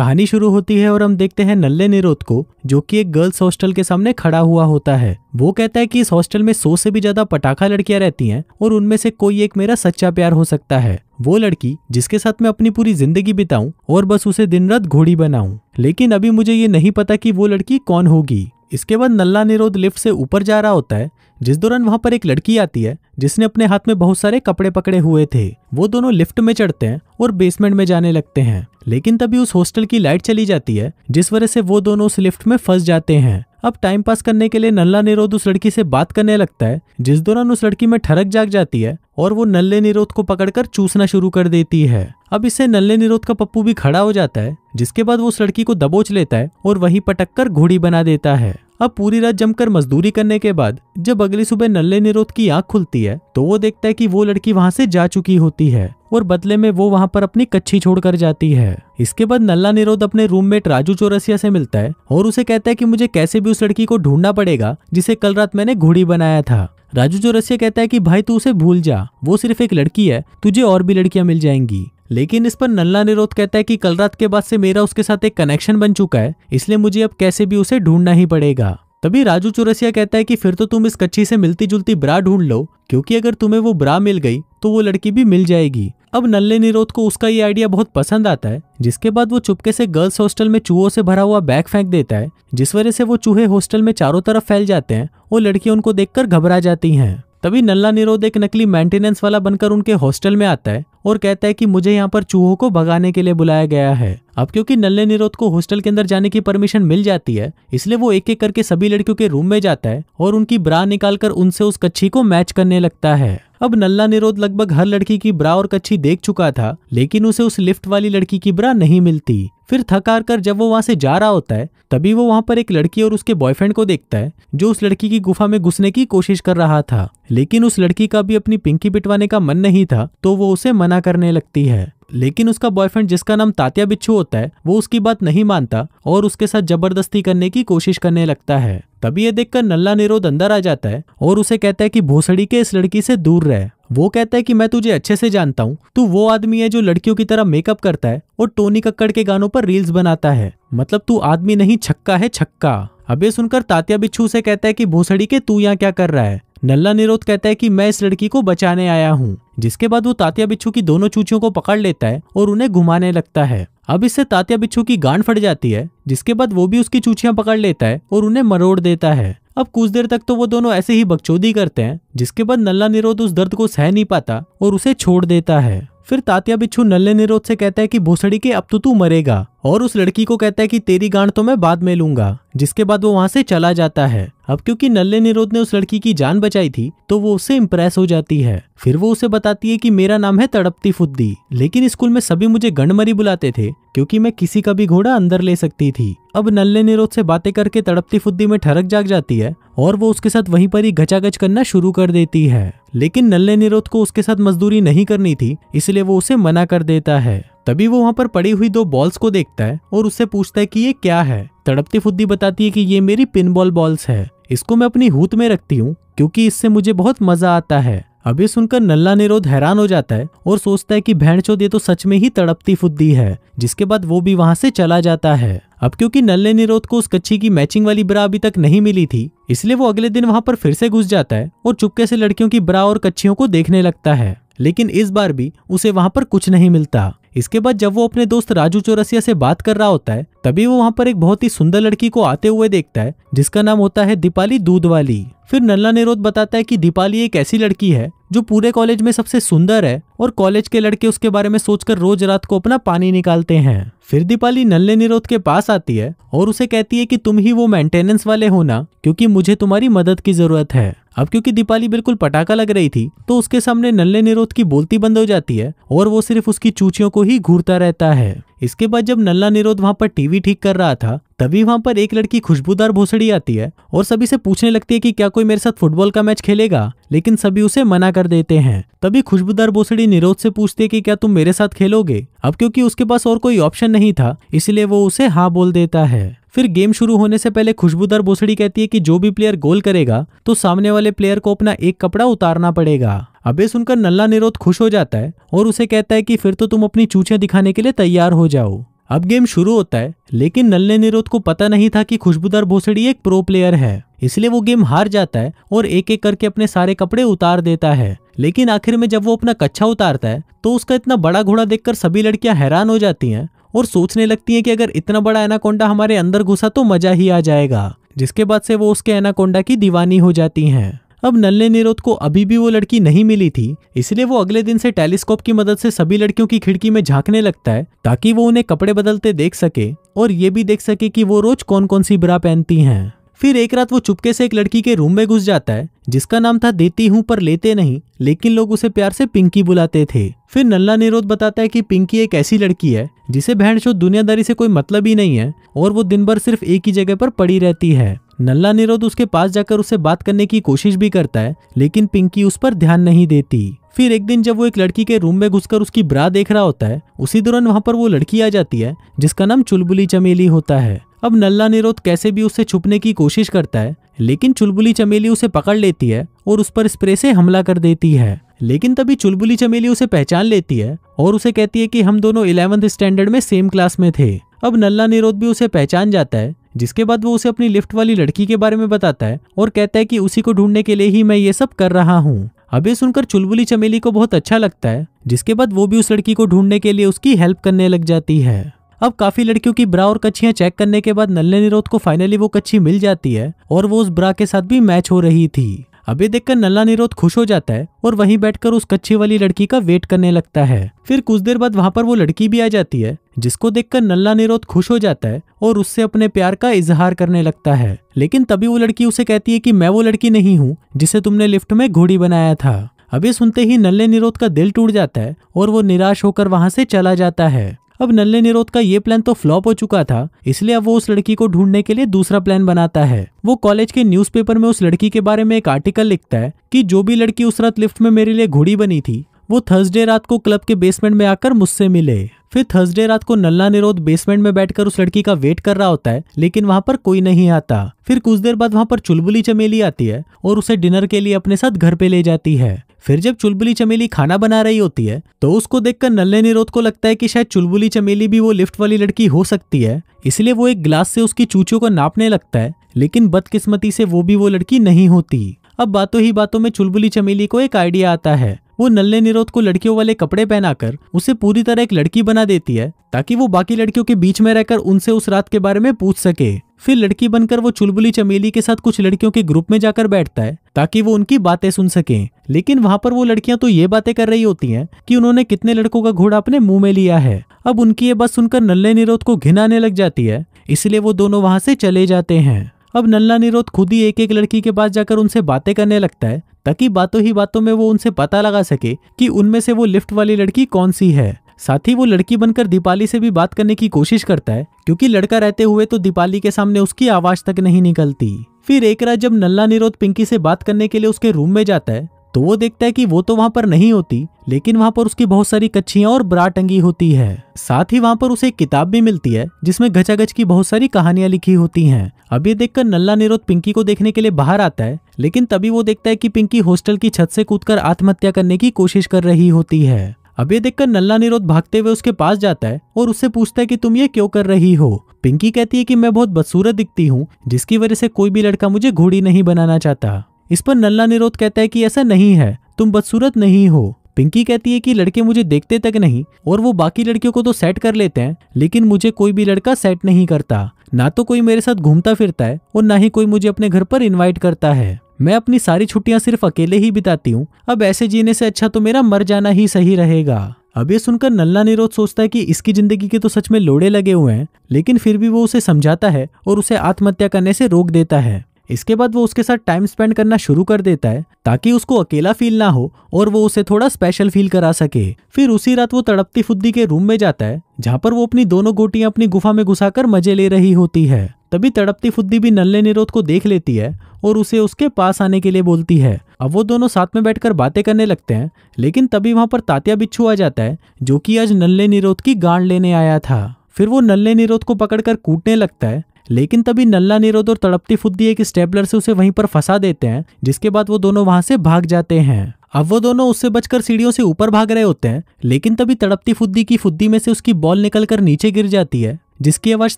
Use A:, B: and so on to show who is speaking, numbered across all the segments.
A: कहानी शुरू होती है और हम देखते हैं नल्ले निरोध को, जो कि एक गर्ल्स हॉस्टल के सामने खड़ा हुआ होता है। वो कहता है कि इस हॉस्टल में 100 से भी ज्यादा पटाखा लड़कियां रहती हैं और उनमें से कोई एक मेरा सच्चा प्यार हो सकता है, वो लड़की जिसके साथ मैं अपनी पूरी जिंदगी बिताऊं और बस उसे दिन रात घोड़ी बनाऊं। लेकिन अभी मुझे ये नहीं पता कि वो लड़की कौन होगी। इसके बाद नल्ला निरोध लिफ्ट से ऊपर जा रहा होता है, जिस दौरान वहां पर एक लड़की आती है जिसने अपने हाथ में बहुत सारे कपड़े पकड़े हुए थे। वो दोनों लिफ्ट में चढ़ते हैं और बेसमेंट में जाने लगते हैं, लेकिन तभी उस हॉस्टल की लाइट चली जाती है, जिस वजह से वो दोनों उस लिफ्ट में फंस जाते हैं। अब टाइम पास करने के लिए नल्ला निरोध उस लड़की से बात करने लगता है, जिस दौरान उस लड़की में ठरक जाग जाती है और वो नल्ले निरोध को पकड़कर चूसना शुरू कर देती है। अब इससे नल्ले निरोध का पप्पू भी खड़ा हो जाता है, जिसके बाद वो उस लड़की को दबोच लेता है और वहीं पटक कर घोड़ी बना देता है। अब पूरी रात जमकर मजदूरी करने के बाद जब अगली सुबह नल्ले निरोध की आंख खुलती है तो वो देखता है कि वो लड़की वहां से जा चुकी होती है और बदले में वो वहां पर अपनी कच्छी छोड़कर जाती है। इसके बाद नल्ला निरोध अपने रूममेट राजू चौरसिया से मिलता है और उसे कहता है कि मुझे कैसे भी उस लड़की को ढूंढना पड़ेगा जिसे कल रात मैंने घोड़ी बनाया था। राजू चौरसिया कहता है कि भाई तू उसे भूल जा, वो सिर्फ एक लड़की है, तुझे और भी लड़कियां मिल जाएंगी। लेकिन इस पर नल्ला निरोध कहता है कि कल रात के बाद से मेरा उसके साथ एक कनेक्शन बन चुका है, इसलिए मुझे अब कैसे भी उसे ढूंढना ही पड़ेगा। तभी राजू चौरसिया कहता है कि फिर तो तुम इस कच्ची से मिलती जुलती ब्रा ढूंढ लो, क्योंकि अगर तुम्हें वो ब्रा मिल गई तो वो लड़की भी मिल जाएगी। अब नल्ले निरोध को उसका ये आइडिया बहुत पसंद आता है, जिसके बाद वो चुपके से गर्ल्स हॉस्टल में चूहों से भरा हुआ बैग फेंक देता है, जिस वजह से वो चूहे हॉस्टल में चारों तरफ फैल जाते हैं और लड़कियां उनको देखकर घबरा जाती हैं। तभी नल्ला निरोध एक नकली मेंटेनेंस वाला बनकर उनके हॉस्टल में आता है और कहता है कि मुझे यहाँ पर चूहों को भगाने के लिए बुलाया गया है। अब क्योंकि नल्ले निरोध को हॉस्टल के अंदर जाने की परमिशन मिल जाती है, इसलिए वो एक एक करके सभी लड़कियों के रूम में जाता है और उनकी ब्रा निकालकर उनसे उस कच्छी को मैच करने लगता है। अब नल्ला निरोध लगभग हर लड़की की ब्रा और कच्छी देख चुका था, लेकिन उसे उस लिफ्ट वाली लड़की की ब्रा नहीं मिलती। फिर थक हार कर जब वो वहां से जा रहा होता है, तभी वो वहां पर एक लड़की और उसके बॉयफ्रेंड को देखता है, जो उस लड़की की गुफा में घुसने की कोशिश कर रहा था। लेकिन उस लड़की का भी अपनी पिंकी पिटवाने का मन नहीं था, तो वो उसे मना करने लगती है। लेकिन उसका बॉयफ्रेंड, जिसका नाम तात्या बिच्छू होता है, वो उसकी बात नहीं मानता और उसके साथ जबरदस्ती करने की कोशिश करने लगता है। तभी ये देखकर नल्ला निरोध अंदर आ जाता है और उसे कहता है कि भोसड़ी के इस लड़की से दूर रह। वो कहता है कि मैं तुझे अच्छे से जानता हूँ, तू वो आदमी है जो लड़कियों की तरह मेकअप करता है और टोनी कक्कड़ के गानों पर रील्स बनाता है, मतलब तू आदमी नहीं छक्का है छक्का। अब ये सुनकर तात्या बिच्छू से कहता है कि भोसड़ी के तू यहाँ क्या कर रहा है। नल्ला निरोध कहता है कि मैं इस लड़की को बचाने आया हूँ, जिसके बाद वो तात्या बिच्छू की दोनों चूचियों को पकड़ लेता है और उन्हें घुमाने लगता है। अब इससे तात्या बिच्छू की गांड फट जाती है, जिसके बाद वो भी उसकी चूचियां पकड़ लेता है और उन्हें मरोड़ देता है। अब कुछ देर तक तो वो दोनों ऐसे ही बकचोदी करते हैं, जिसके बाद नल्ला निरोध उस दर्द को सह नहीं पाता और उसे छोड़ देता है। फिर तात्या बिच्छू नल्ले निरोध से कहता है कि भोसड़ी के अब तो तू मरेगा, और उस लड़की को कहता है कि तेरी गांड तो मैं बाद में लूंगा, जिसके बाद वो वहां से चला जाता है। अब क्योंकि नल्ले निरोध ने उस लड़की की जान बचाई थी, तो वो उससे इम्प्रेस हो जाती है। फिर वो उसे बताती है कि मेरा नाम है तड़पती फुद्दी, लेकिन स्कूल में सभी मुझे गंडमरी बुलाते थे क्योंकि मैं किसी का भी घोड़ा अंदर ले सकती थी। अब नल्ले निरोध से बातें करके तड़पती फुद्दी में ठरक जाग जाती है और वो उसके साथ वहीं पर ही गचागच करना शुरू कर देती है। लेकिन नल्ले निरोध को उसके साथ मजदूरी नहीं करनी थी, इसलिए वो उसे मना कर देता है। तभी वो वहां पर पड़ी हुई 2 बॉल्स को देखता है और उससे पूछता है कि ये क्या है। तड़पती फुद्दी बताती है कि ये मेरी पिनबॉल बॉल्स है, इसको मैं अपनी हूत में रखती हूँ क्योंकि इससे मुझे बहुत मजा आता है। अब ये सुनकर नल्ला निरोध हैरान हो जाता है और सोचता है कि भैंचोद ये तो सच में ही तड़पती फुद्दी है, जिसके बाद वो भी वहां से चला जाता है। अब क्योंकि नल्ले निरोध को उस कच्ची की मैचिंग वाली ब्रा अभी तक नहीं मिली थी, इसलिए वो अगले दिन वहां पर फिर से घुस जाता है और चुपके से लड़कियों की ब्रा और कच्चियों को देखने लगता है। लेकिन इस बार भी उसे वहां पर कुछ नहीं मिलता। इसके बाद जब वो अपने दोस्त राजू चौरसिया से बात कर रहा होता है, तभी वो वहां पर एक बहुत ही सुंदर लड़की को आते हुए देखता है, जिसका नाम होता है दीपाली दूध वाली। फिर नल्ला निरोध बताता है कि दीपाली एक ऐसी लड़की है जो पूरे कॉलेज में सबसे सुंदर है और कॉलेज के लड़के उसके बारे में सोचकर रोज रात को अपना पानी निकालते हैं। फिर दीपाली नल्ले निरोध के पास आती है और उसे कहती है कि तुम ही वो मेंटेनेंस वाले हो ना, क्योंकि मुझे तुम्हारी मदद की जरूरत है। अब क्योंकि दीपाली बिल्कुल पटाखा लग रही थी, तो उसके सामने नल्ले निरोध की बोलती बंद हो जाती है और वो सिर्फ उसकी चूचियों को ही घूरता रहता है। इसके बाद जब नल्ला निरोध वहां पर टीवी ठीक कर रहा था, तभी वहां पर एक लड़की खुशबूदार भोसड़ी आती है और सभी से पूछने लगती है कि क्या कोई मेरे साथ फुटबॉल का मैच खेलेगा, लेकिन सभी उसे मना कर देते हैं। तभी खुशबूदार भोसड़ी निरोध से पूछती है कि क्या तुम मेरे साथ खेलोगे। अब क्योंकि उसके पास और कोई ऑप्शन नहीं था, इसलिए वो उसे हाँ बोल देता है। फिर गेम शुरू होने से पहले खुशबूदार भोसड़ी कहती है कि जो भी प्लेयर गोल करेगा तो सामने वाले प्लेयर को अपना एक कपड़ा उतारना पड़ेगा। अब ये सुनकर नल्ला निरोध खुश हो जाता है और उसे कहता है कि फिर तो तुम अपनी चूचियां दिखाने के लिए तैयार हो जाओ। अब गेम शुरू होता है, लेकिन नल्ले निरोध को पता नहीं था कि खुशबूदार भोसड़ी एक प्रो प्लेयर है, इसलिए वो गेम हार जाता है और एक एक करके अपने सारे कपड़े उतार देता है। लेकिन आखिर में जब वो अपना कच्छा उतारता है तो उसका इतना बड़ा घोड़ा देखकर सभी लड़कियां हैरान हो जाती हैं और सोचने लगती हैं कि अगर इतना बड़ा एनाकोंडा हमारे अंदर घुसा तो मजा ही आ जाएगा, जिसके बाद से वो उसके एनाकोंडा की दीवानी हो जाती हैं। अब नल्ले निरोध को अभी भी वो लड़की नहीं मिली थी, इसलिए वो अगले दिन से टेलीस्कोप की मदद से सभी लड़कियों की खिड़की में झांकने लगता है ताकि वो उन्हें कपड़े बदलते देख सके और ये भी देख सके कि वो रोज कौन कौन सी ब्रा पहनती हैं। फिर एक रात वो चुपके से एक लड़की के रूम में घुस जाता है जिसका नाम था देती हूँ पर लेते नहीं, लेकिन लोग उसे प्यार से पिंकी बुलाते थे। फिर नल्ला निरोध बताता है कि पिंकी एक ऐसी लड़की है जिसे बहनचोद दुनियादारी से कोई मतलब ही नहीं है और वो दिन भर सिर्फ एक ही जगह पर पड़ी रहती है। नल्ला निरोध उसके पास जाकर उससे बात करने की कोशिश भी करता है, लेकिन पिंकी उस पर ध्यान नहीं देती। फिर एक दिन जब वो एक लड़की के रूम में घुसकर उसकी ब्रा देख रहा होता है, उसी दौरान वहां पर वो लड़की आ जाती है जिसका नाम चुलबुली चमेली होता है। अब नल्ला निरोध कैसे भी उससे छुपने की कोशिश करता है, लेकिन चुलबुली चमेली उसे पकड़ लेती है और उस पर स्प्रे से हमला कर देती है। लेकिन तभी चुलबुली चमेली उसे पहचान लेती है और उसे कहती है कि हम दोनों 11th स्टैंडर्ड में सेम क्लास में थे। अब नल्ला निरोध भी उसे पहचान जाता है, जिसके बाद वो उसे अपनी लिफ्ट वाली लड़की के बारे में बताता है और कहता है कि उसी को ढूंढने के लिए ही मैं ये सब कर रहा हूँ। अब ये सुनकर चुलबुली चमेली को बहुत अच्छा लगता है, जिसके बाद वो भी उस लड़की को ढूंढने के लिए उसकी हेल्प करने लग जाती है। अब काफी लड़कियों की ब्रा और कच्छियां चेक करने के बाद नल्ले निरोध को फाइनली वो कच्छी मिल जाती है और वो उस ब्रा के साथ भी मैच हो रही थी। अब ये देखकर नल्ला निरोध खुश हो जाता है और वहीं बैठकर उस कच्ची वाली लड़की का वेट करने लगता है। फिर कुछ देर बाद वहां पर वो लड़की भी आ जाती है, जिसको देखकर नल्ला निरोध खुश हो जाता है और उससे अपने प्यार का इजहार करने लगता है। लेकिन तभी वो लड़की उसे कहती है कि मैं वो लड़की नहीं हूँ जिसे तुमने लिफ्ट में घोड़ी बनाया था। अब ये सुनते ही नल्ले निरोध का दिल टूट जाता है और वो निराश होकर वहां से चला जाता है। अब नल्ले निरोध का ये प्लान तो फ्लॉप हो चुका था, इसलिए अब वो उस लड़की को ढूंढने के लिए दूसरा प्लान बनाता है। वो कॉलेज के न्यूज़पेपर में उस लड़की के बारे में एक आर्टिकल लिखता है कि जो भी लड़की उस रात लिफ्ट में मेरे लिए घोड़ी बनी थी वो थर्सडे रात को क्लब के बेसमेंट में आकर मुझसे मिले। फिर थर्सडे रात को नल्ला निरोध बेसमेंट में बैठकर उस लड़की का वेट कर रहा होता है, लेकिन वहां पर कोई नहीं आता। फिर कुछ देर बाद वहां पर चुलबुली चमेली आती है और उसे डिनर के लिए अपने साथ घर पे ले जाती है। फिर जब चुलबुली चमेली खाना बना रही होती है तो उसको देखकर नल्ले निरोध को लगता है कि शायद चुलबुली चमेली भी वो लिफ्ट वाली लड़की हो सकती है, इसलिए वो एक ग्लास से उसकी चूचों को नापने लगता है, लेकिन बदकिस्मती से वो भी वो लड़की नहीं होती। अब बातों ही बातों में चुलबुली चमेली को एक आइडिया आता है। वो नल्ले निरोध को लड़कियों वाले कपड़े पहनाकर उसे पूरी तरह एक लड़की बना देती है ताकि वो बाकी लड़कियों के बीच में रहकर उनसे उस रात के बारे में पूछ सके। फिर लड़की बनकर वो चुलबुली चमेली के साथ कुछ लड़कियों के ग्रुप में जाकर बैठता है ताकि वो उनकी बातें सुन सके। लेकिन वहां पर वो लड़कियां तो ये बातें कर रही होती हैं कि उन्होंने कितने लड़कों का घोड़ा अपने मुंह में लिया है। अब उनकी ये बात सुनकर नल्ले निरोध को घिन आने लग जाती है, इसलिए वो दोनों वहां से चले जाते हैं। अब नल्ला निरोध खुद ही एक एक लड़की के पास जाकर उनसे बातें करने लगता है ताकि बातों ही बातों में वो उनसे पता लगा सके कि उनमें से वो लिफ्ट वाली लड़की कौन सी है। साथ ही वो लड़की बनकर दीपाली से भी बात करने की कोशिश करता है, क्योंकि लड़का रहते हुए तो दीपाली के सामने उसकी आवाज तक नहीं निकलती। फिर एक रात जब नल्ला निरोध पिंकी से बात करने के लिए उसके रूम में जाता है तो वो देखता है कि वो तो वहां पर नहीं होती, लेकिन वहां पर उसकी बहुत सारी कच्छियां और ब्रा टंगी होती है। साथ ही वहां पर उसे एक किताब भी मिलती है जिसमें घचाघच की बहुत सारी कहानियां लिखी होती हैं। अब ये देखकर नल्ला निरोध पिंकी को देखने के लिए बाहर आता है, लेकिन तभी वो देखता है कि पिंकी हॉस्टल की छत से कूदकर आत्महत्या करने की कोशिश कर रही होती है। अब ये देखकर नल्ला निरोध भागते हुए उसके पास जाता है और उससे पूछता है कि तुम ये क्यों कर रही हो। पिंकी कहती है कि मैं बहुत बदसूरत दिखती हूँ, जिसकी वजह से कोई भी लड़का मुझे घोड़ी नहीं बनाना चाहता। इस पर नल्ला निरोध कहता है कि ऐसा नहीं है, तुम बदसूरत नहीं हो। पिंकी कहती है कि लड़के मुझे देखते तक नहीं और वो बाकी लड़कियों को तो सेट कर लेते हैं, लेकिन मुझे कोई भी लड़का सेट नहीं करता। ना तो कोई मेरे साथ घूमता फिरता है और ना ही कोई मुझे अपने घर पर इनवाइट करता है। मैं अपनी सारी छुट्टियां सिर्फ अकेले ही बिताती हूँ। अब ऐसे जीने से अच्छा तो मेरा मर जाना ही सही रहेगा। अब ये सुनकर नल्ला निरोध सोचता है कि इसकी जिंदगी के तो सच में लोड़े लगे हुए हैं, लेकिन फिर भी वो उसे समझाता है और उसे आत्महत्या करने से रोक देता है। इसके बाद वो उसके साथ टाइम स्पेंड करना शुरू कर देता है ताकि उसको अकेला फील ना हो और वो उसे थोड़ा स्पेशल फील करा सके। फिर उसी रात वो तड़पती फुद्दी के रूम में जाता है, जहाँ पर वो अपनी दोनों गोटियां अपनी गुफा में घुसाकर मजे ले रही होती है। तभी तड़पती फुद्दी भी नल्ले निरोध को देख लेती है और उसे उसके पास आने के लिए बोलती है। अब वो दोनों साथ में बैठकर बातें करने लगते हैं, लेकिन तभी वहां पर तात्या बिच्छू आ जाता है, जो कि आज नल्ले निरोध की गांड लेने आया था। फिर वो नल्ले निरोध को पकड़कर कूटने लगता है, लेकिन तभी नल्ला निरोध और तड़पती फुद्दी एक स्टेपलर से उसे वहीं पर फंसा देते हैं, जिसके बाद वो दोनों वहां से भाग जाते हैं। अब वो दोनों उससे बचकर सीढ़ियों से ऊपर भाग रहे होते हैं, लेकिन तभी तड़पती फुद्दी की फुद्दी में से उसकी बॉल निकलकर नीचे गिर जाती है, जिसकी आवाज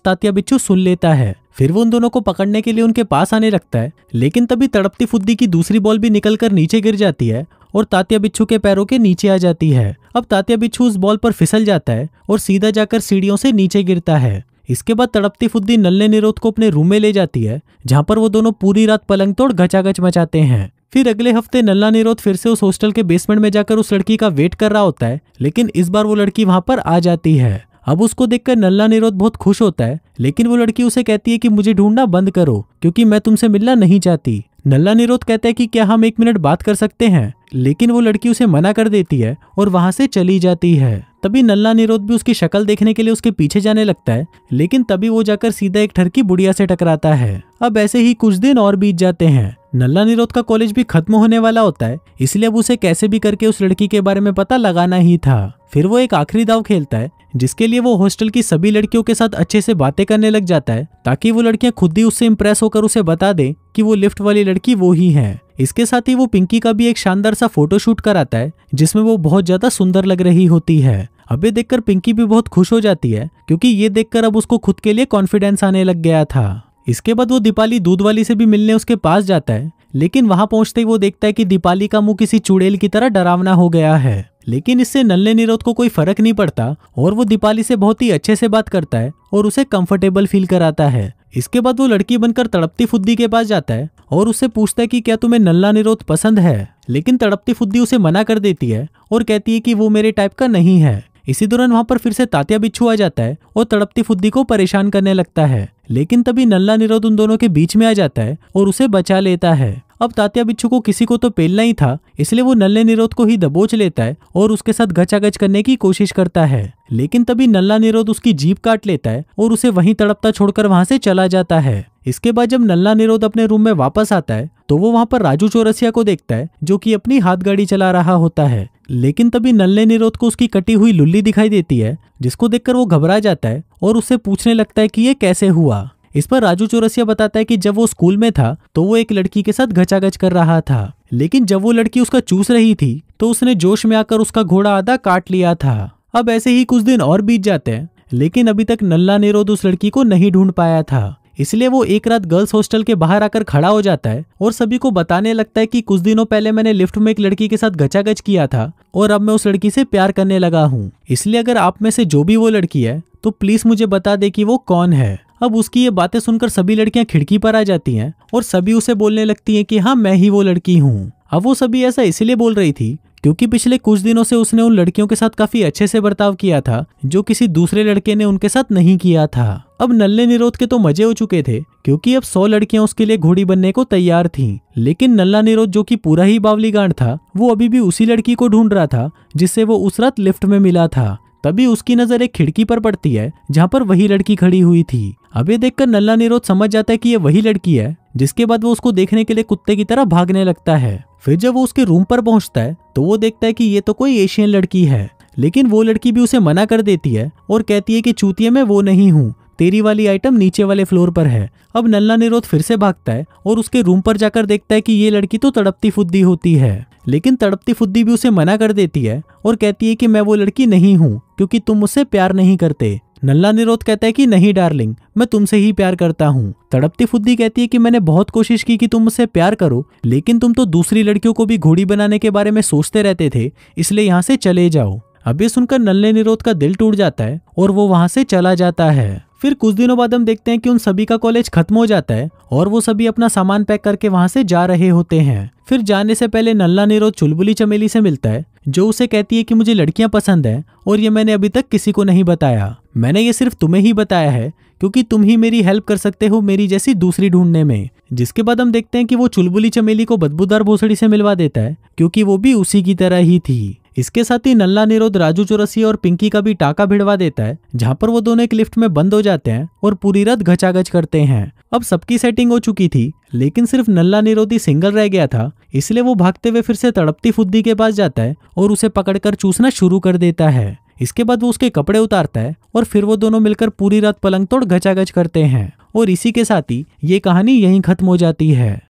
A: तात्या बिच्छू सुन लेता है। फिर वो उन दोनों को पकड़ने के लिए उनके पास आने लगता है, लेकिन तभी तड़पती फुद्दी की दूसरी बॉल भी निकलकर नीचे गिर जाती है और तात्या बिच्छू के पैरों के नीचे आ जाती है। अब तात्या बिच्छू उस बॉल पर फिसल जाता है और सीधा जाकर सीढ़ियों से नीचे गिरता है। इसके बाद तड़पती फुद्दी नल्ले निरोध को अपने रूम में ले जाती है, जहां पर वो दोनों पूरी रात पलंग तोड़ गचागच मचाते हैं। फिर अगले हफ्ते नल्ला निरोध फिर से उस हॉस्टल के बेसमेंट में जाकर उस लड़की का वेट कर रहा होता है, लेकिन इस बार वो लड़की वहां पर आ जाती है। अब उसको देखकर नल्ला निरोध बहुत खुश होता है, लेकिन वो लड़की उसे कहती है कि मुझे ढूंढना बंद करो, क्योंकि मैं तुमसे मिलना नहीं चाहती। नल्ला निरोध कहता है कि क्या हम 1 मिनट बात कर सकते हैं, लेकिन वो लड़की उसे मना कर देती है और वहां से चली जाती है। तभी नल्ला निरोध भी उसकी शक्ल देखने के लिए उसके पीछे जाने लगता है, लेकिन तभी वो जाकर सीधा एक ठरकी बुढ़िया से टकराता है। अब ऐसे ही कुछ दिन और बीत जाते हैं। नल्ला निरोध का कॉलेज भी खत्म होने वाला होता है, इसलिए अब उसे कैसे भी करके उस लड़की के बारे में पता लगाना ही था। फिर वो एक आखिरी दाव खेलता है, जिसके लिए वो हॉस्टल की सभी लड़कियों के साथ अच्छे से बातें करने लग जाता है, ताकि वो लड़कियां खुद ही उससे इंप्रेस होकर उसे बता दें कि वो लिफ्ट वाली लड़की वो ही है। इसके साथ ही वो पिंकी का भी एक शानदार सा फोटोशूट कराता है, जिसमें वो बहुत ज्यादा सुंदर लग रही होती है। अब ये देखकर पिंकी भी बहुत खुश हो जाती है, क्योंकि ये देखकर अब उसको खुद के लिए कॉन्फिडेंस आने लग गया था। इसके बाद वो दीपाली दूध वाली से भी मिलने उसके पास जाता है, लेकिन वहां पहुंचते ही वो देखता है कि दीपाली का मुंह किसी चुड़ैल की तरह डरावना हो गया है। लेकिन इससे नल्ले निरोध को कोई फर्क नहीं पड़ता और वो दीपाली से बहुत ही अच्छे से बात करता है और उसे कंफर्टेबल फील कराता है। इसके बाद वो लड़की बनकर तड़पती फुद्दी के पास जाता है और उससे पूछता है कि क्या तुम्हें नल्ला निरोध पसंद है, लेकिन तड़पती फुद्दी उसे मना कर देती है और कहती है कि वो मेरे टाइप का नहीं है। इसी दौरान वहां पर फिर से तात्या बिच्छू आ जाता है और तड़पती फुद्दी को परेशान करने लगता है, लेकिन तभी नल्ला निरोध उन दोनों के बीच में आ जाता है और उसे बचा लेता है। अब तात्या बिच्छू को किसी को तो पेलना ही था, इसलिए वो नल्ले निरोध को ही दबोच लेता है और उसके साथ गचागच करने की कोशिश करता है, लेकिन तभी नल्ला निरोध उसकी जीभ काट लेता है और उसे वहीं तड़पता छोड़कर वहां से चला जाता है। इसके बाद जब नल्ला निरोध अपने रूम में वापस आता है तो वो वहां पर राजू चौरसिया को देखता है, जो कि अपनी हाथ गाड़ी चला रहा होता है। लेकिन तभी नल्ले निरोध को उसकी कटी हुई लुल्ली दिखाई देती है, जिसको देखकर वो घबरा जाता है और उससे पूछने लगता है कि ये कैसे हुआ। इस पर राजू चौरसिया बताता है कि जब वो स्कूल में था तो वो एक लड़की के साथ गचागच कर रहा था, लेकिन जब वो लड़की उसका चूस रही थी तो उसने जोश में आकर उसका घोड़ा आधा काट लिया था। अब ऐसे ही कुछ दिन और बीत जाते हैं, लेकिन अभी तक नल्ला निरोध उस लड़की को नहीं ढूंढ पाया था। इसलिए वो एक रात गर्ल्स हॉस्टल के बाहर आकर खड़ा हो जाता है और सभी को बताने लगता है कि कुछ दिनों पहले मैंने लिफ्ट में एक लड़की के साथ गचागच किया था और अब मैं उस लड़की से प्यार करने लगा हूँ। इसलिए अगर आप में से जो भी वो लड़की है तो प्लीज मुझे बता दे कि वो कौन है। अब उसकी ये बातें सुनकर सभी लड़कियां खिड़की पर आ जाती हैं और सभी उसे बोलने लगती हैं कि हाँ मैं ही वो लड़की हूँ। अब वो सभी ऐसा इसलिए बोल रही थी क्योंकि पिछले कुछ दिनों से उसने उन लड़कियों के साथ काफी अच्छे से बर्ताव किया था, जो किसी दूसरे लड़के ने उनके साथ नहीं किया था। अब नल्ले निरोध के तो मजे हो चुके थे, क्योंकि अब 100 लड़कियां उसके लिए घोड़ी बनने को तैयार थीं। लेकिन नल्ला निरोध, जो कि पूरा ही बावली गांड था, वो अभी भी उसी लड़की को ढूंढ रहा था जिससे वो उस रात लिफ्ट में मिला था। तभी उसकी नजर एक खिड़की पर पड़ती है जहाँ पर वही लड़की खड़ी हुई थी। अब ये देखकर नल्ला निरोध समझ जाता है कि ये वही लड़की है, जिसके बाद वो उसको देखने के लिए कुत्ते की तरह भागने लगता है। फिर जब वो उसके रूम पर पहुंचता है तो वो देखता है कि ये तो कोई एशियन लड़की है, लेकिन वो लड़की भी उसे मना कर देती है और कहती है कि चूतिया मैं वो नहीं हूँ, तेरी वाली आइटम नीचे वाले फ्लोर पर है। अब नल्ला निरोध फिर से भागता है और उसके रूम पर जाकर देखता है कि ये लड़की तो तड़पती फुद्दी होती है, लेकिन तड़पती फुद्दी भी उसे मना कर देती है और कहती है कि मैं वो लड़की नहीं हूँ, क्योंकि तुम मुझसे प्यार नहीं करते। नल्ला निरोध कहता है कि नहीं डार्लिंग, मैं तुमसे ही प्यार करता हूँ। तड़पती फुद्दी कहती है कि मैंने बहुत कोशिश की कि तुम मुझसे प्यार करो, लेकिन तुम तो दूसरी लड़कियों को भी घोड़ी बनाने के बारे में सोचते रहते थे, इसलिए यहाँ से चले जाओ। अब ये सुनकर नल्ले निरोध का दिल टूट जाता है और वो वहां से चला जाता है। फिर कुछ दिनों बाद हम देखते हैं कि उन सभी का कॉलेज खत्म हो जाता है और वो सभी अपना सामान पैक करके वहां से जा रहे होते हैं। फिर जाने से पहले नल्ला निरोध चुलबुली चमेली से मिलता है, जो उसे कहती है कि मुझे लड़कियां पसंद है और ये मैंने अभी तक किसी को नहीं बताया। मैंने ये सिर्फ तुम्हें ही बताया है क्योंकि तुम ही मेरी हेल्प कर सकते हो मेरी जैसी दूसरी ढूंढने में। जिसके बाद हम देखते हैं कि वो चुलबुली चमेली को बदबूदार भोसड़ी से मिलवा देता है, क्योंकि वो भी उसी की तरह ही थी। इसके साथ ही नल्ला निरोध राजू चौरसिया और पिंकी का भी टाका भिड़वा देता है, जहाँ पर वो दोनों एक लिफ्ट में बंद हो जाते हैं और पूरी रात घचागच करते हैं। अब सबकी सेटिंग हो चुकी थी, लेकिन सिर्फ नल्ला निरोधी सिंगल रह गया था, इसलिए वो भागते हुए फिर से तड़पती फुद्दी के पास जाता है और उसे पकड़कर चूसना शुरू कर देता है। इसके बाद वो उसके कपड़े उतारता है और फिर वो दोनों मिलकर पूरी रात पलंग तोड़ घचागच करते हैं। और इसी के साथ ही ये कहानी यहीं खत्म हो जाती है।